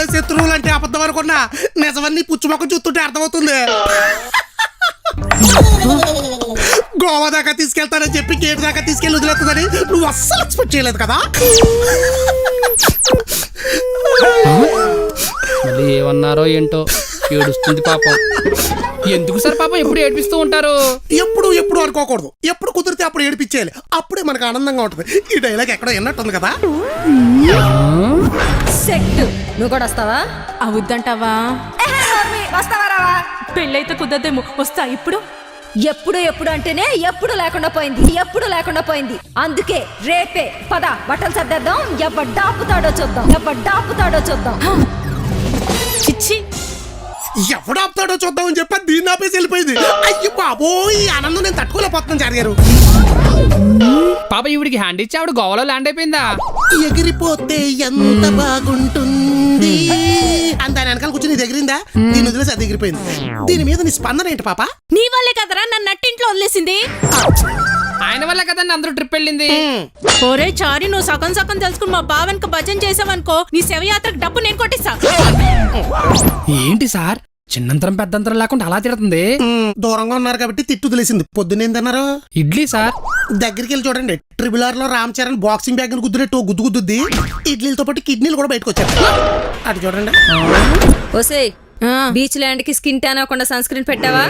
వాళ్ళ శత్రువులు అంటే అబద్ధం అనుకున్నా నిజమన్నీ పుచ్చుమొక్క చూస్తుంటే అర్థమవుతుంది. గోవా దాకా తీసుకెళ్తానని చెప్పి గేట్ దాకా తీసుకెళ్ళి వదిలేస్తుందని నువ్వు అస్సలు ఎక్స్పెక్ట్ చేయలేదు కదా. మళ్ళీ ఏమన్నారో ఏంటో ఏడుస్తుంది పాపం. ఎందుకు సార్ పాపం ఎప్పుడు ఏడిపిస్తూ ఉంటారు? ఎప్పుడు అనుకోకూడదు, ఎప్పుడు కుదిరితే అప్పుడు ఏడిపించేయాలి, అప్పుడే మనకు ఆనందంగా ఉంటుంది. ఈ డైలాగ్ ఎక్కడో విన్నట్టుంది కదా. సెట్ నువ్వు కూడా వస్తావా? అవుద్దంటావా? వస్తావా రావా? పెళ్ళైతే కుదరదేమో. వస్తా ఇప్పుడు. ఎప్పుడు అంటేనే ఎప్పుడు లేకుండా పోయింది. అందుకే రేపే పద బట్టలు సర్దేద్దాం. ఎవడ్డాపుతాడో చూద్దాం. చిచ్చి, ఎవడు ఆపుతాడో చూద్దామని చెప్పి దీన్ని ఆపేసి వెళ్ళిపోయింది. అయ్యో బాబోయ్, ఈ ఆనందం నేను తట్టుకోలేకపోతున్నాను జరిగారు. పాప ఈవిడికి హ్యాండ్ ఇచ్చి ఆవిడ గోవాలో ల్యాండ్ అయిపోయిందా? ఎగిరిపోతే ఎంత బాగుంటుంది అని దాని వెనకాల కూర్చొని ఎగిరిందా? దీని వదిలేసి అది ఎగిరిపోయింది. దీని మీద నీ స్పందన ఏంటి పాప? నీ వల్లే కదరా నన్ను నట్టింట్లో వదిలేసింది. ఆయన వల్ల కదండి అందరూ ట్రిప్ వెళ్ళింది. ఒరే చారి, నువ్వు సగం తెలుసుకుని మా బావన్కి భజన చేసావనుకో, నీ శవయాత్రకు డబ్బు నేను కొట్టిస్తా. ఏంటి సార్ చిన్నంతరం పెద్దంతరం లేకుండా అలా తిడుతుంది? దూరంగా ఉన్నారు కాబట్టి తిట్టు తెలిసింది. పొద్దునేందన్నారు? ఇడ్లీ సార్. దగ్గరికి వెళ్ళి చూడండి, RRR లో రామ్ చరణ్ బాక్సింగ్ బ్యాగ్ గుద్దునట్టు గుద్దుద్ది. ఇడ్లీలతో పాటు కిడ్నీలు కూడా బయటకు వచ్చారు. అటు చూడండి. ఓసే, బీచ్ ల్యాండ్ కి స్కిన్ ట్యాన్ అవ్వకుండా సన్ స్క్రీన్ పెట్టావా?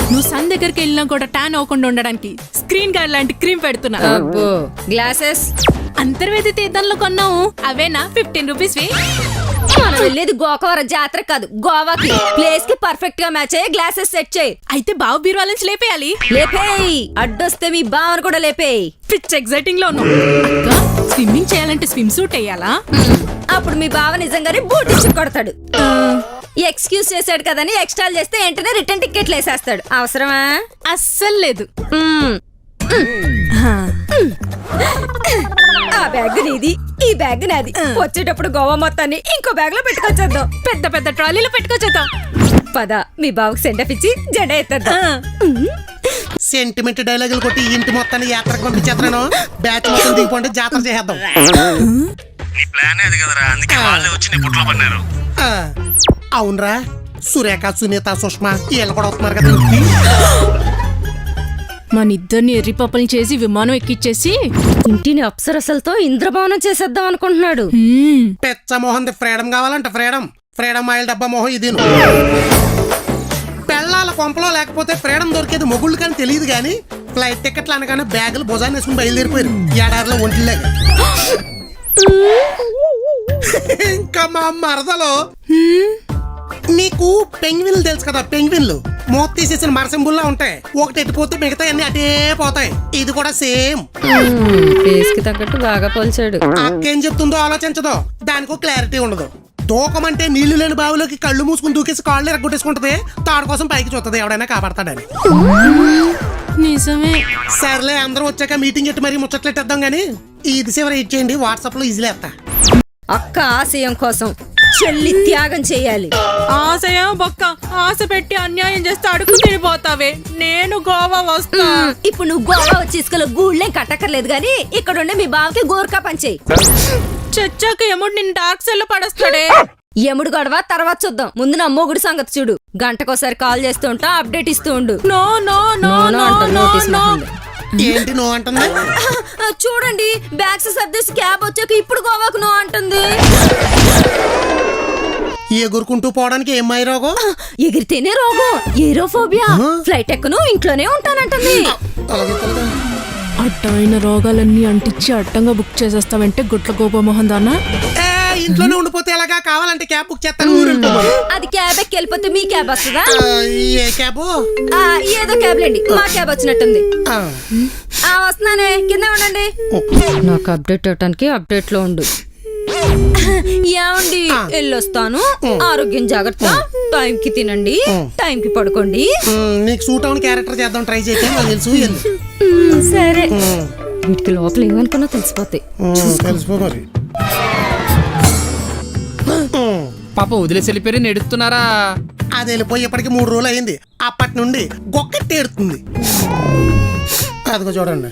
నువ్వు సన్ దగ్గరికి వెళ్ళినా కూడా ట్యాన్ అవ్వకుండా ఉండడానికి స్క్రీన్ గార్డ్ లాంటి క్రీమ్ పెడుతున్నా. అబ్బో, గ్లాసెస్ అంతర్వేది తీర్థంలో కొన్నావు, అవేనా 15 రూపీస్? మనం వెళ్ళేది గోకవరం జాతర కాదు, గోవాకి. ప్లేస్ కి పర్ఫెక్ట్ గా మ్యాచ్ అయ్యే గ్లాసెస్ సెట్ చేయి. అయితే బావ బీరువా నుంచి లేపేయాలి. లేపేయి, అడ్డొస్తే మీ బావను కూడా లేపేయి. పిచ్ ఎగ్జైటింగ్ లో ఉన్నావు. అక్క, స్విమ్మింగ్ చేయాలంటే స్విమ్ సూట్ వేయాలా? అప్పుడు మీ బావ నిజంగానే బూట్ ఇచ్చి కొడతాడు. ఎక్స్క్యూజ్ చేశాడు కదని ఎక్స్ట్రా చేస్తే వెంటనే రిటర్న్ టికెట్లు వేసేస్తాడు. అవసరమా? అస్సలు లేదు. ఆ బ్యాగ్ నీది, ఈ బ్యాగ్ నాది. వచ్చేటప్పుడు గోవా మొత్తాన్ని ఇంకో బ్యాగ్ లో పెట్టుకొచ్చేద్దాం. పెద్ద ట్రాలీలో పెట్టుకొచ్చేద్దాం. పద, మీ బావకు సెండప్ ఇచ్చి జెండా ఎత్తేద్దాం. సెంటిమెంట్ డైలాగులు కొట్టి ఇంటి మొత్తాన్ని యాత్రకు పంపించేస్తాను. బ్యాచ్ మొత్తం దిగిపోండి, జాతర చేద్దాం. నీ ప్లాన్ అది కదరా, అందుకే వాళ్ళే వచ్చి నీ పుట్లో పడినారు. అవునరా, సురేఖ, సునీత, సుష్మా వీళ్ళు కూడా వస్తున్నారు కదా ఇంటికి. మన ఇద్దరిని ఎర్రి పప్పల్ని చేసి విమానం ఎక్కిచ్చేసి ఇంటిని అప్సరసలతో ఇంద్రభవనం చేసేద్దాం అనుకుంటున్నాడు. పెచ్చ మోహన్ ఫ్రీడమ్ కావాలంట. ఫ్రీడమ్ ఆయిల్ డబ్బా మోహన్ ఇది. పెళ్ళాల కొంపలో లేకపోతే ఫ్రీడమ్ దొరికేది మొగుళ్ళు కానీ తెలియదు. కానీ ఫ్లైట్ టికెట్లు అనగానే బ్యాగులు భుజాన్ని వేసుకుని బయలుదేరిపోయారు ఏడాదిలో ఒంటిలాగా. ఇంకా మా మరదలో, నీకు పెంగ్విన్లు తెలుసు కదా? పెంగ్విన్లు మూత తీసేసిన మరసింబుల్లా ఉంటాయి. ఒకటి ఎట్టిపోతే మిగతా అన్ని అటే పోతాయి. ఇది కూడా సేమ్. ఫేస్ కి తగ్గట్టు బాగా పోల్చాడు. అక్కేం చెప్తుందో ఆలోచించదో, దానికో క్లారిటీ ఉండదు. దూకమంటే నీళ్లు లేని బావిలోకి కళ్ళు మూసుకుని దూకేసి కాళ్ళు ఎరగొట్టేసుకుంటది. తాడు కోసం పైకి చూస్తుంది, ఎవడైనా కాపాడతాడని. నిజమే. సర్లే, అందరం వచ్చాక మీటింగ్ ఎట్టి మరీ ముచ్చట్లెట్టేద్దాం. గానీ ఇది చివరి ఇచ్చేయండి, వాట్సాప్ లో ఈజీలే వేస్తా. అక్క ఆశయం కోసం చెల్లి త్యాగం చేయాలి. ఆశయం బొక్క, ఆశ పెట్టి అన్యాయం చేస్తే అడుగు తిరిగిపోతావే. నేను గోవా వస్తా. ఇప్పుడు నువ్వు గోవా వచ్చి ఇసుకలో గూళ్ళేం కట్టక్కర్లేదు గానీ ఇక్కడ ఉండే మీ బావకి గోర్ఖా పంచేయి. చచ్చాక ఎముడు నిన్ను డార్క్ సెల్ లో పడేస్తాడే. ఎముడు గొడవ తర్వాత చూద్దాం, ముందు నా మొగుడు సంగతి చూడు. గంటకోసారి కాల్ చేస్తూ ఉంటా, అప్డేట్ ఇస్తూ ఉండు. No no no no no no. ఏంటి నో అంటుంది? చూడండి, బ్యాగ్స్ సర్దేసి క్యాబ్ వచ్చాక ఇప్పుడు గోవాకు నో అంటుంది. ఎగురుకుంటూ పోవడానికి ఏమై రోగం? ఎగిరితేనే రోగం, ఏరోఫోబియా. ఫ్లైట్ ఎక్కను, ఇంట్లోనే ఉంటానంటుంది. అడ్డమైన రోగాలన్నీ అంటించి అడ్డంగా బుక్ చేసేస్తావంటే గుట్ల గోపమోహన్ దానా. ఇంట్లోనే ఉండిపోతే ఎలాగా? కావాలంటే క్యాబ్ బుక్ చేస్తాను. అది క్యాబ్ ఎక్కి వెళ్ళిపోతే మీ క్యాబ్ వస్తుందా? ఏ క్యాబ్? ఏదో క్యాబ్ లేండి, మా క్యాబ్ వచ్చినట్టుంది. వస్తున్నానే, కింద ఉండండి. నాకు అప్డేట్ అవటానికి అప్డేట్ లో ఉండు. ఏమండి, వెళ్ళొస్తాను. ఆరోగ్యం జాగ్రత్త. టైం కి తినండి, టైం కి పడుకోండి. నీకు సూట్ అవును క్యారెక్టర్ చేద్దాం, ట్రై చేస్తే నాకు తెలుసు. సరే, వీటికి లోపల ఏమనుకున్నా తెలిసిపోతాయి. తెలిసిపో మరి. పాప వదిలేసి వెళ్ళిపోయి నెడుతున్నారా? అది వెళ్ళిపోయి ఇప్పటికి 3 రోజులు అయింది. అప్పటి నుండి గొక్కట్టి ఎడుతుంది. అదిగో చూడండి.